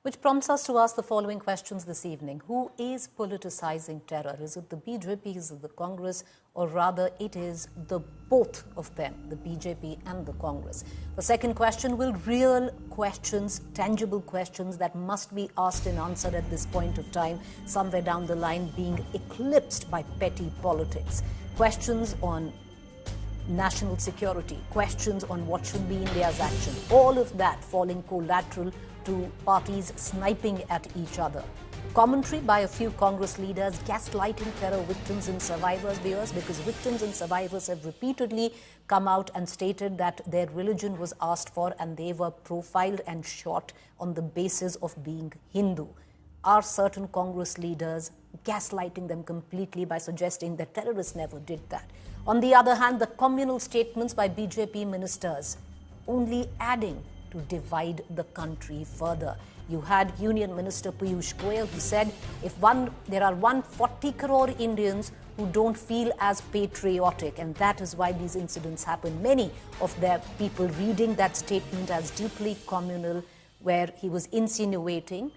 Which prompts us to ask the following questions this evening. Who is politicizing terror? Is it the BJP, is it the Congress, or rather it is the both of them, the BJP and the Congress? The second question, will real questions, tangible questions that must be asked and answered at this point of time, somewhere down the line, being eclipsed by petty politics? Questions on national security, questions on what should be India's action, all of that falling collateral to parties sniping at each other. Commentary by a few Congress leaders gaslighting terror victims and survivors, because victims and survivors have repeatedly come out and stated that their religion was asked for and they were profiled and shot on the basis of being Hindu. Are certain Congress leaders gaslighting them completely by suggesting that terrorists never did that? On the other hand, the communal statements by BJP ministers only adding to divide the country further. You had Union Minister Piyush Goyal who said there are 140 crore Indians who don't feel as patriotic, and that is why these incidents happen. Many of their people reading that statement as deeply communal, where he was insinuating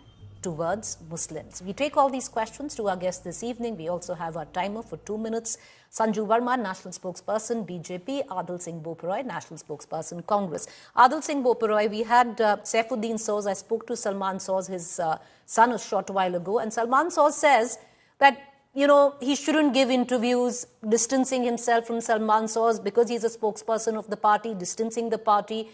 towards Muslims. We take all these questions to our guests this evening. We also have our timer for 2 minutes. Sanju Verma, National Spokesperson, BJP. Adil Singh Boparoy, National Spokesperson, Congress. Adil Singh Boparoy, we had Saifuddin Soz. I spoke to Salman Soz, his son, a short while ago. And Salman Soz says that, he shouldn't give interviews, distancing himself from Salman Soz because he's a spokesperson of the party, distancing the party.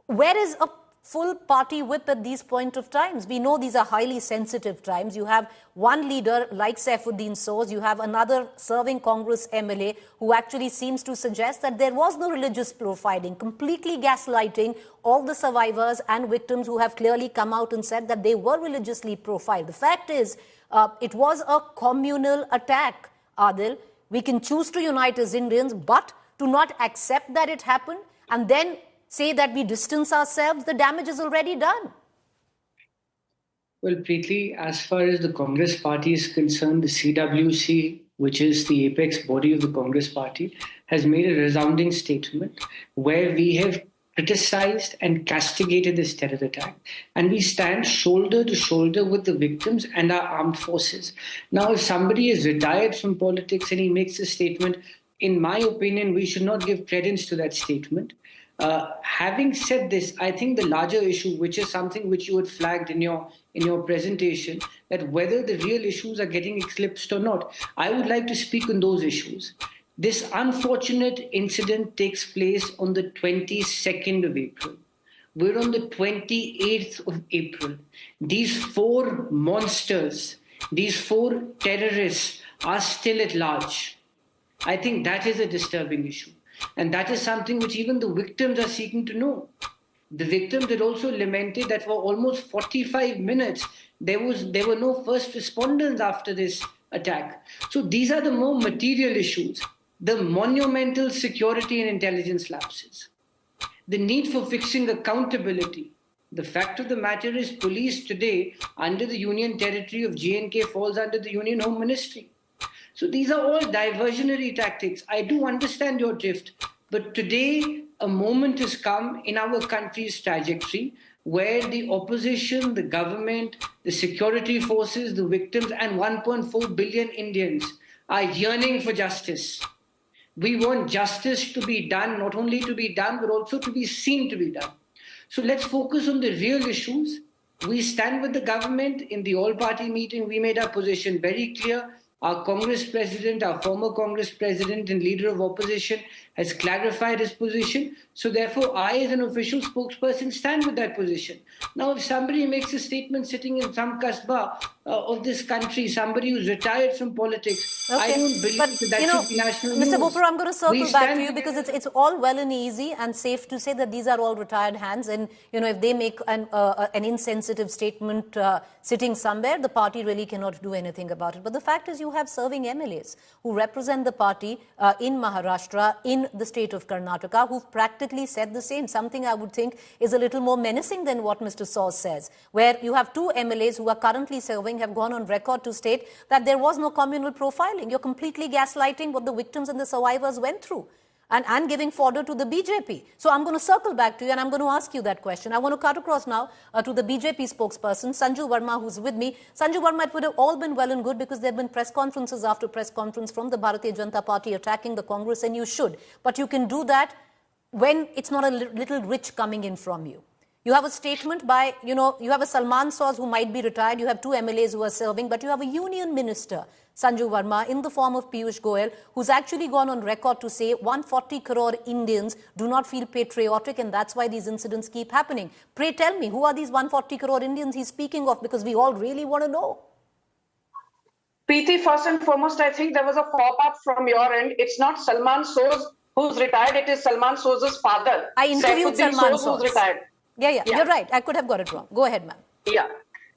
Where is a full party whip at these point of times? We know these are highly sensitive times. You have one leader like Saifuddin Soz, you have another serving Congress MLA who actually seems to suggest that there was no religious profiling, completely gaslighting all the survivors and victims who have clearly come out and said that they were religiously profiled. The fact is, it was a communal attack, Adil. We can choose to unite as Indians, but to not accept that it happened and then say that we distance ourselves, the damage is already done. Well, Preeti, as far as the Congress party is concerned, the CWC, which is the apex body of the Congress party, has made a resounding statement where we have criticized and castigated this terror attack. And we stand shoulder to shoulder with the victims and our armed forces. Now, if somebody is retired from politics and he makes a statement, in my opinion, we should not give credence to that statement. Having said this, I think the larger issue, which is something which you had flagged in your presentation, that whether the real issues are getting eclipsed or not, I would like to speak on those issues. This unfortunate incident takes place on the 22nd of April. We're on the 28th of April. These four monsters, these four terrorists are still at large. I think that is a disturbing issue. And that is something which even the victims are seeking to know. The victims had also lamented that for almost 45 minutes, there were no first responders after this attack. So these are the more material issues. The monumental security and intelligence lapses. The need for fixing accountability. The fact of the matter is police today under the Union territory of J&K falls under the Union Home Ministry. So these are all diversionary tactics. I do understand your drift, but today a moment has come in our country's trajectory where the opposition, the government, the security forces, the victims, and 1.4 billion Indians are yearning for justice. We want justice to be done, not only to be done, but also to be seen to be done. So let's focus on the real issues. We stand with the government. In the all-party meeting, we made our position very clear. Our Congress president, our former Congress president and leader of opposition has clarified his position. So therefore, I as an official spokesperson stand with that position. Now, if somebody makes a statement sitting in some kasbah of this country, somebody who's retired from politics, I don't believe that should be national news. Mr. Bopar, I'm going to circle back to you because it's all well and easy and safe to say that these are all retired hands. And, if they make an insensitive statement sitting somewhere, the party really cannot do anything about it. But the fact is you have serving MLAs who represent the party in Maharashtra, in the state of Karnataka, who've practically said the same. Something I would think is a little more menacing than what Mr. Soz says, where you have two MLAs who are currently serving, have gone on record to state that there was no communal profiling. You're completely gaslighting what the victims and the survivors went through. and giving fodder to the BJP. So I'm going to circle back to you and I'm going to ask you that question. I want to cut across now to the BJP spokesperson, Sanju Verma, who's with me. Sanju Verma, it would have all been well and good because there have been press conferences after press conference from the Bharatiya Janata Party attacking the Congress, and you should. But you can do that when it's not a little rich coming in from you. You have a statement by, you have a Salman Soz who might be retired, you have two MLAs who are serving, but you have a union minister, Sanju Verma, in the form of Piyush Goyal, who's actually gone on record to say 140 crore Indians do not feel patriotic, and that's why these incidents keep happening. Pray tell me, who are these 140 crore Indians he's speaking of? Because we all really want to know. Preeti, first and foremost, I think there was a pop-up from your end. It's not Salman Soz who's retired, it is Salman Soz's father. I interviewed Salman Soz who's retired. Yeah, you're right. I could have got it wrong. Go ahead, ma'am. Yeah.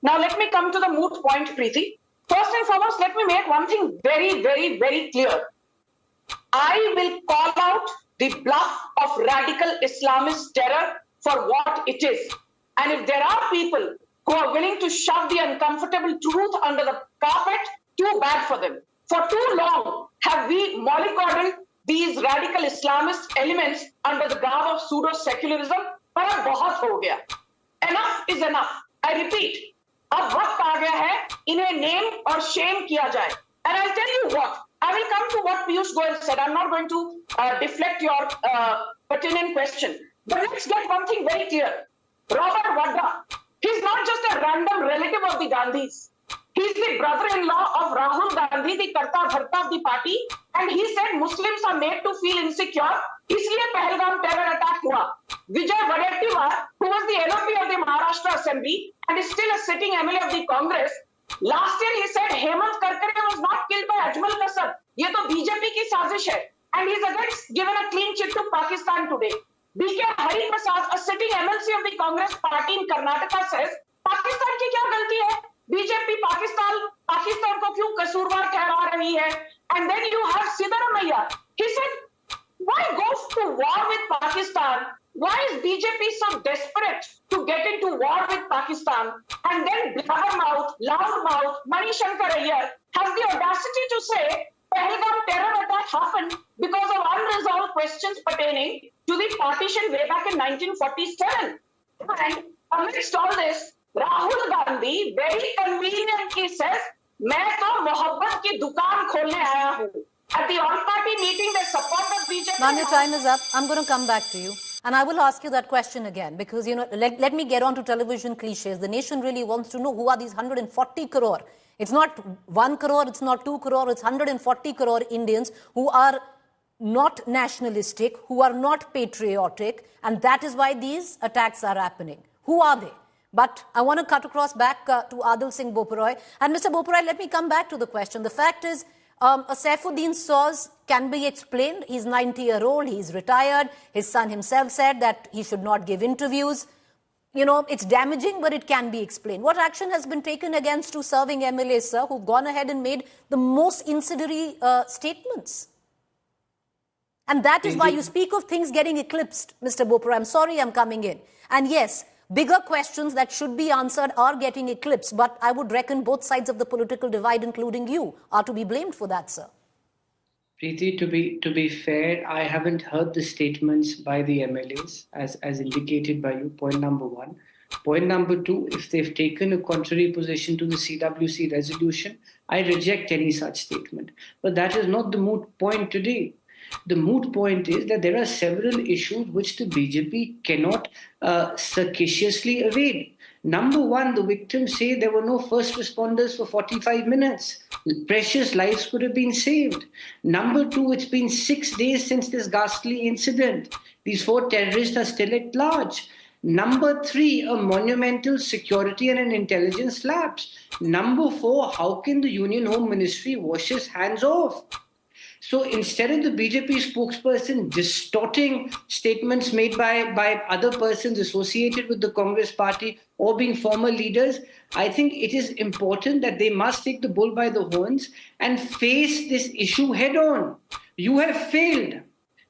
Now, let me come to the moot point, Preeti. First and foremost, let me make one thing very, very, very clear. I will call out the bluff of radical Islamist terror for what it is. And if there are people who are willing to shove the uncomfortable truth under the carpet, too bad for them. For too long have we mollycoddled these radical Islamist elements under the garb of pseudo-secularism. पर अब बहुत हो गया. Enough is enough. I repeat. अब वक्त आ गया है इन्हें name और shame किया जाए. And I'll tell you what. I will come to what Piyush Goyal said. I'm not going to deflect your pertinent question. But let's get one thing very clear. Robert Vadra, he's not just a random relative of the Gandhis. He's the brother-in-law of Rahul Gandhi, the Karta Dharta of the party. And he said Muslims are made to feel insecure. इसलिए Pahalgam terror attack हुआ. Vijay Wadettiwar, who was the LOP of the Maharashtra Assembly and is still a sitting MLA of the Congress, last year he said Hemant Karkare was not killed by Ajmal Kasab. ये तो BJP की साजिश है. And he's against given a clean chit to Pakistan today. B.K. Hari Prasad, a sitting MLC of the Congress party in Karnataka, says Pakistan की क्या गलती है? BJP Pakistan को क्यों कसूरवार ठहरा रही है? And then you have Siddaramaiah. He said, why go to war with Pakistan? Why is BJP so desperate to get into war with Pakistan? And then blabbermouth, loudmouth, Mani Shankar Iyer has the audacity to say Pahalgam terror attack happened because of unresolved questions pertaining to the partition way back in 1947. And amidst all this, Rahul Gandhi very conveniently says, मैं तो मोहब्बत की दुकान खोलने आया हूँ. At the all-party meeting, the support of BJP... Ma'am, your time is up. I'm going to come back to you. And I will ask you that question again because, let me get on to television cliches. The nation really wants to know who are these 140 crore. It's not 1 crore, it's not 2 crore, it's 140 crore Indians who are not nationalistic, who are not patriotic, and that is why these attacks are happening. Who are they? But I want to cut across back to Adil Singh Boparoy. And Mr. Boparoy, let me come back to the question. The fact is, a Saifuddin Soz can be explained. He's 90-year-old, he's retired. His son himself said that he should not give interviews. It's damaging, but it can be explained. What action has been taken against two serving MLAs, sir, who've gone ahead and made the most incendiary statements? And that is why you speak of things getting eclipsed, Mr. Boparoy. I'm sorry I'm coming in. And yes, bigger questions that should be answered are getting eclipsed, but I would reckon both sides of the political divide, including you, are to be blamed for that, sir. Preeti, to be fair, I haven't heard the statements by the MLAs as indicated by you, point number one. Point number two, if they've taken a contrary position to the CWC resolution, I reject any such statement. But that is not the moot point today. The moot point is that there are several issues which the BJP cannot circuitously evade. Number one, the victims say there were no first responders for 45 minutes. Precious lives could have been saved. Number two, it's been 6 days since this ghastly incident. These 4 terrorists are still at large. Number three, a monumental security and an intelligence lapse. Number four, how can the Union Home Ministry wash its hands off? So instead of the BJP spokesperson distorting statements made by other persons associated with the Congress party or being former leaders, I think it is important that they must take the bull by the horns and face this issue head on. You have failed.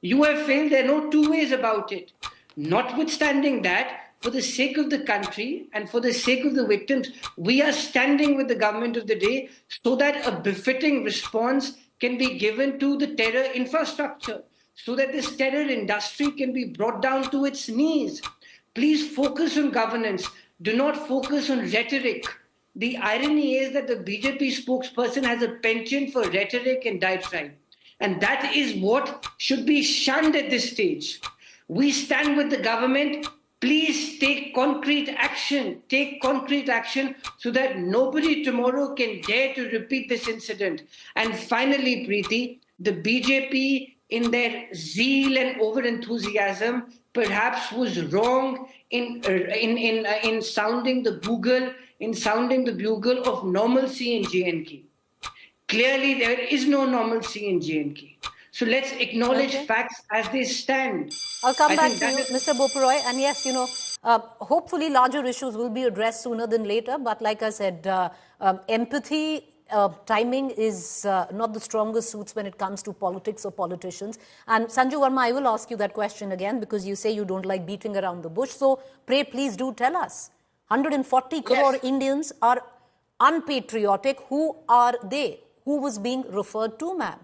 You have failed. There are no two ways about it. Notwithstanding that, for the sake of the country and for the sake of the victims, we are standing with the government of the day so that a befitting response can be given to the terror infrastructure. so that this terror industry can be brought down to its knees. Please focus on governance. Do not focus on rhetoric. The irony is that the BJP spokesperson has a penchant for rhetoric and diatribe. And that is what should be shunned at this stage. We stand with the government. Please take concrete action. Take concrete action so that nobody tomorrow can dare to repeat this incident. And finally, Preeti, the BJP, in their zeal and over-enthusiasm, perhaps was wrong in sounding the bugle of normalcy in J&K. Clearly, there is no normalcy in J&K. So let's acknowledge facts as they stand. I'll come back to you, Mr. Bopuroy. And yes, hopefully larger issues will be addressed sooner than later. But like I said, empathy, timing is not the strongest suits when it comes to politics or politicians. And Sanju Verma, I will ask you that question again because you say you don't like beating around the bush. So pray, please do tell us. 140 crore Indians are unpatriotic. Who are they? Who was being referred to, ma'am?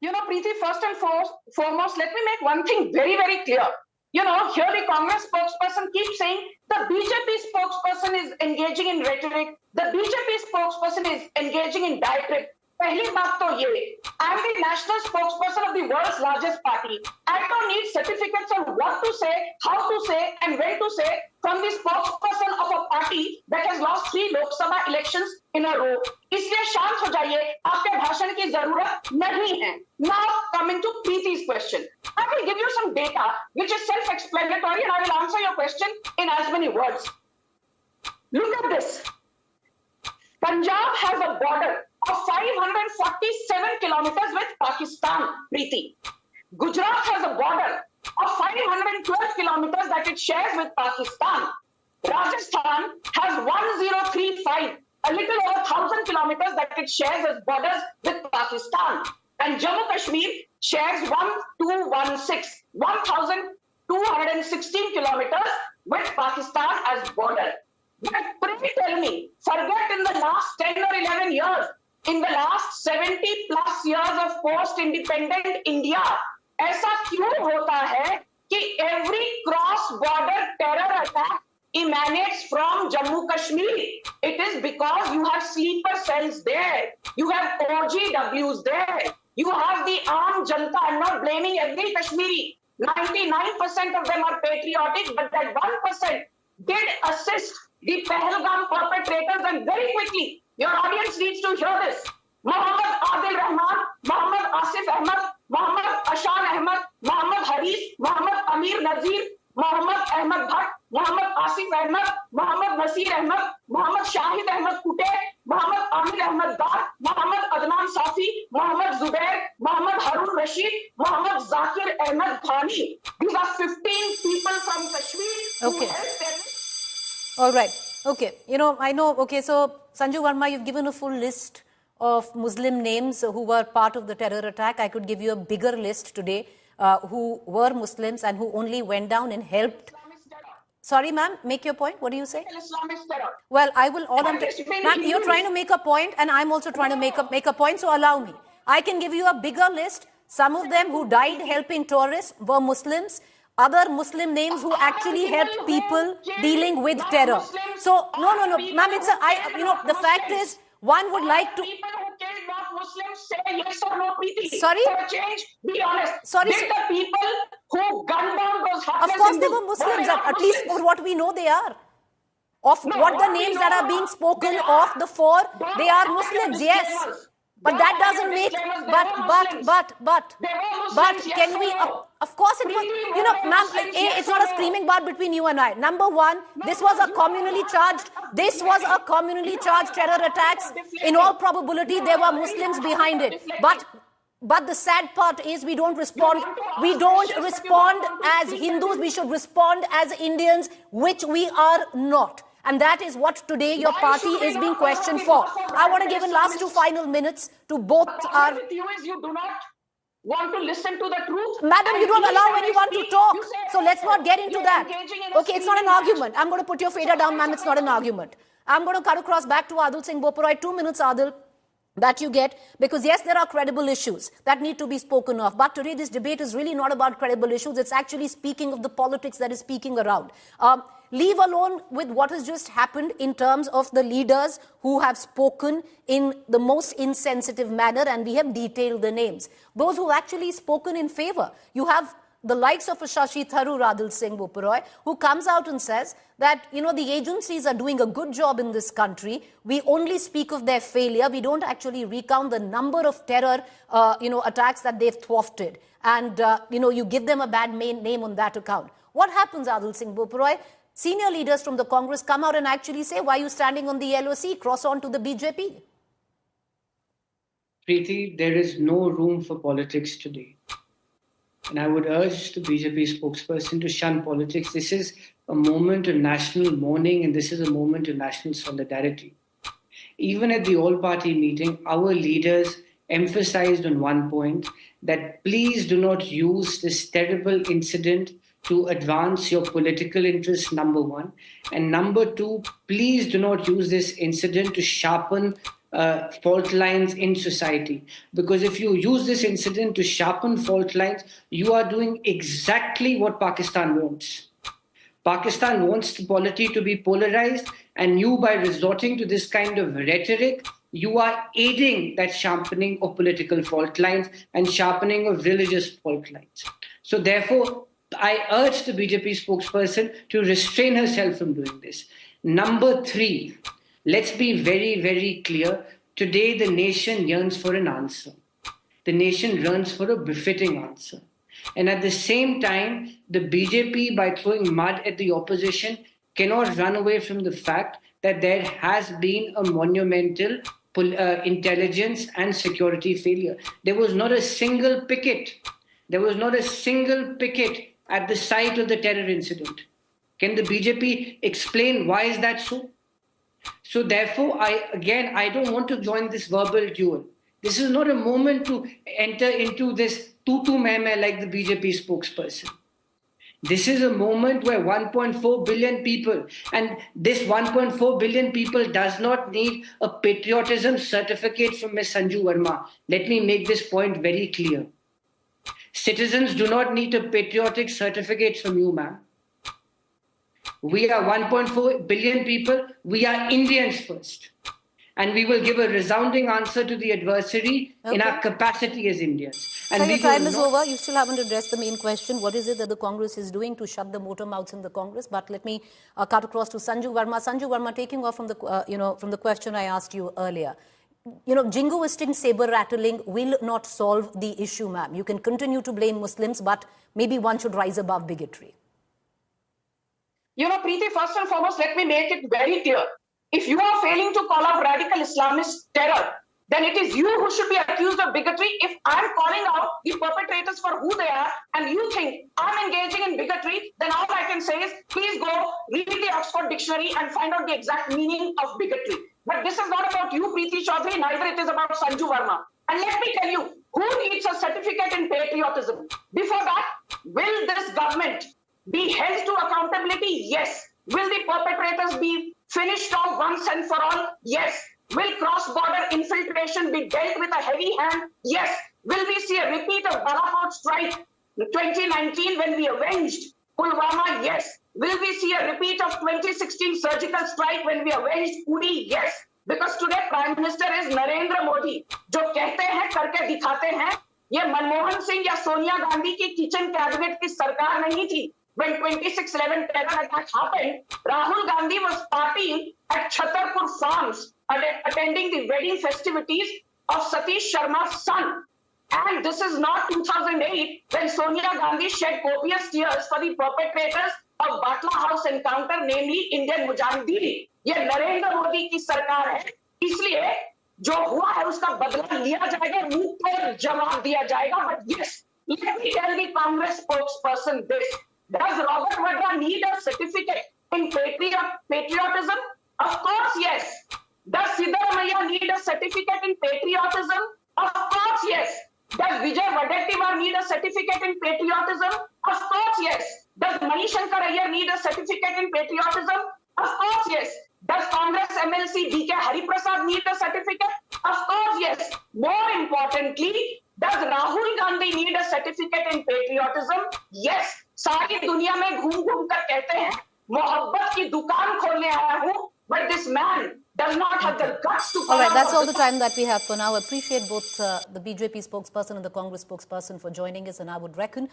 Preeti, first and foremost, let me make one thing very, very clear. Here the Congress spokesperson keeps saying the BJP spokesperson is engaging in rhetoric. The BJP spokesperson is engaging in diatribe. Pehli baat to ye. I am the national spokesperson of the world's largest party. I don't need certificates on what to say, how to say, and when to say from the spokesperson of a party that has lost 3 Lok Sabha elections in a row. इसलिए शांत हो जाइए, आपके भाषण की जरूरत नहीं है. Now coming to Preeti's question. I will give you some data which is self-explanatory and I will answer your question in as many words. Look at this. Punjab has a border of 547 kilometers with Pakistan, Preeti. Gujarat has a border of 512 kilometers that it shares with Pakistan. Rajasthan has 1035, a little over 1,000 kilometers that it shares as borders with Pakistan. And Jammu and Kashmir shares 1,216 kilometers with Pakistan as border. But pray tell me, forget in the last 10 or 11 years, in the last 70 plus years of post-independent India, ऐसा क्यों होता है कि every cross-border terror attack emanates from Jammu Kashmir? It is because you have sleeper cells there, you have OGWs there, you have the armed Janta. I'm not blaming every Kashmiri. 99% of them are patriotic, but that 1% did assist the Pahalgam perpetrators. And very quickly, your audience needs to hear this. Mohammad Adil Rahman, Mohammad Asif Ahmed, Mohammad Ashan Ahmed, Mohammad Haris, Mohammad Amir Nazir, Mohammad Ahmed Bhatt, Mohammad Asif Ahmed, Mohammad Nasir Ahmed, Mohammad Shahid Ahmed Kute, Mohammad Amir Ahmed Dar, Mohammad Adnan Safi, Mohammad Zubair, Mohammad Harun Rashid, Mohammad Zakir Ahmed Khani. These are 15 people from Kashmir who helped them. All right. Okay. I know. Okay. So, Sanju Verma, you've given a full list of Muslim names who were part of the terror attack. I could give you a bigger list today who were Muslims and who only went down and helped. Sorry, ma'am, make your point. What do you say? Islamist terror. Well, I will all... Ma'am, you're trying to make a point and I'm also trying to make a point, so allow me. I can give you a bigger list. Some of them who died helping tourists were Muslims. Other Muslim names who actually helped people dealing with terror. So, no, ma'am, the fact is, one would like to... People who killed not Muslims say yes or no, Preeti. Sorry? For a change, be honest. Sorry, did the people who gunned down those Of course they were Muslims, at least for what we know they are. Of what the names that are being spoken of, the 4, they are Muslims, yes. But that doesn't make, but can we, of course it was, ma'am, it's not a screaming bar between you and I. Number one, this was a communally charged terror attacks. In all probability, there were Muslims behind it. But the sad part is we don't respond as Hindus, we should respond as Indians, which we are not. And that is what today your party is being questioned for. I want to give in last 2 final minutes to both our... With you is you do not want to listen to the truth. Madam, you don't allow anyone to talk. So let's not get into that. Okay, it's not an argument. I'm going to put your fader down, ma'am. It's not an argument. I'm going to cut across back to Adil Singh Bopuroy. 2 minutes, Adil. that you get, because yes, there are credible issues that need to be spoken of, but today this debate is really not about credible issues. It's actually speaking of the politics that is speaking around. Leave alone with what has just happened in terms of the leaders who have spoken in the most insensitive manner, and we have detailed the names. Those who have actually spoken in favor. You have the likes of a Shashi Tharoor, Adil Singh Boparoy, who comes out and says that, the agencies are doing a good job in this country. We only speak of their failure. We don't actually recount the number of terror, attacks that they've thwarted. And, you give them a bad name on that account. What happens, Adil Singh Boparoy? Senior leaders from the Congress come out and actually say, why are you standing on the LOC? Cross on to the BJP. Preeti, there is no room for politics today. And I would urge the BJP spokesperson to shun politics. This is a moment of national mourning, and this is a moment of national solidarity. Even at the all-party meeting, our leaders emphasized on one point that please do not use this terrible incident to advance your political interests, number one. And number two, please do not use this incident to sharpen fault lines in society. Because if you use this incident to sharpen fault lines, you are doing exactly what Pakistan wants. Pakistan wants the polity to be polarized, and you, by resorting to this kind of rhetoric, you are aiding that sharpening of political fault lines and sharpening of religious fault lines. So therefore, I urge the BJP spokesperson to restrain herself from doing this. Number three, let's be very, very clear. Today, the nation yearns for an answer. The nation yearns for a befitting answer. And at the same time, the BJP, by throwing mud at the opposition, cannot run away from the fact that there has been a monumental intelligence and security failure. There was not a single picket. There was not a single picket at the site of the terror incident. Can the BJP explain why is that so? So therefore, I don't want to join this verbal duel. This is not a moment to enter into this tutu meh like the BJP spokesperson. This is a moment where 1.4 billion people, and this 1.4 billion people does not need a patriotism certificate from Ms. Sanju Verma. Let me make this point very clear. Citizens do not need a patriotic certificate from you, ma'am. We are 1.4 billion people. We are Indians first. And we will give a resounding answer to the adversary in our capacity as Indians. And so your time is over. You still haven't addressed the main question. What is it that the Congress is doing to shut the motor mouths in the Congress? But let me cut across to Sanju Verma. Sanju Verma, taking off from the from the question I asked you earlier. Jingoistic saber rattling will not solve the issue, ma'am. You can continue to blame Muslims, but maybe one should rise above bigotry. Preeti, first and foremost, let me make it very clear. If you are failing to call out radical Islamist terror, then it is you who should be accused of bigotry. If I'm calling out the perpetrators for who they are, and you think I'm engaging in bigotry, then all I can say is, please go read the Oxford Dictionary and find out the exact meaning of bigotry. But this is not about you, Preeti Chaudhary, neither it is about Sanju Verma. And let me tell you, who needs a certificate in patriotism? Before that, will this government be held to accountability? Yes. Will the perpetrators be finished off once and for all? Yes. Will cross-border infiltration be dealt with a heavy hand? Yes. Will we see a repeat of Balapur strike in 2019 when we avenged Pulwama? Yes. Will we see a repeat of 2016 surgical strike when we avenged Uri? Yes. Because today Prime Minister is Narendra Modi. जो कहते हैं करके दिखाते हैं. ये मनमोहन सिंह या सोनिया गांधी की kitchen cabinet की सरकार नहीं थी. When 26/11 terror attack happened, Rahul Gandhi was partying at Chhatarpur Farms, attending the wedding festivities of Satish Sharma's son. And this is not 2008 when Sonia Gandhi shed copious tears for the perpetrators of Batla House encounter, namely Indian Mujahideen. ये नरेंद्र मोदी की सरकार है, इसलिए जो हुआ है उसका बदला लिया जाएगा, मुंह पर जवाब दिया जाएगा. But yes, let me tell the Congress spokesperson this. Does Robert Vadra need a certificate in patriotism? Of course, yes. Does Siddaramaiah need a certificate in patriotism? Of course, yes. Does Vijay Wadettiwar need a certificate in patriotism? Of course, yes. Does Manishankar Iyer need a certificate in patriotism? Of course, yes. Does Congress MLC DK Hariprasad need a certificate? Of course, yes. More importantly, does Rahul Gandhi need a certificate in patriotism? Yes. सारी दुनिया में घूम-घूम कर कहते हैं, मोहब्बत की दुकान खोलने आया हूँ, but this man does not have the guts to. All right, that's all the time that we have for now. I appreciate both the BJP spokesperson and the Congress spokesperson for joining us, and I would reckon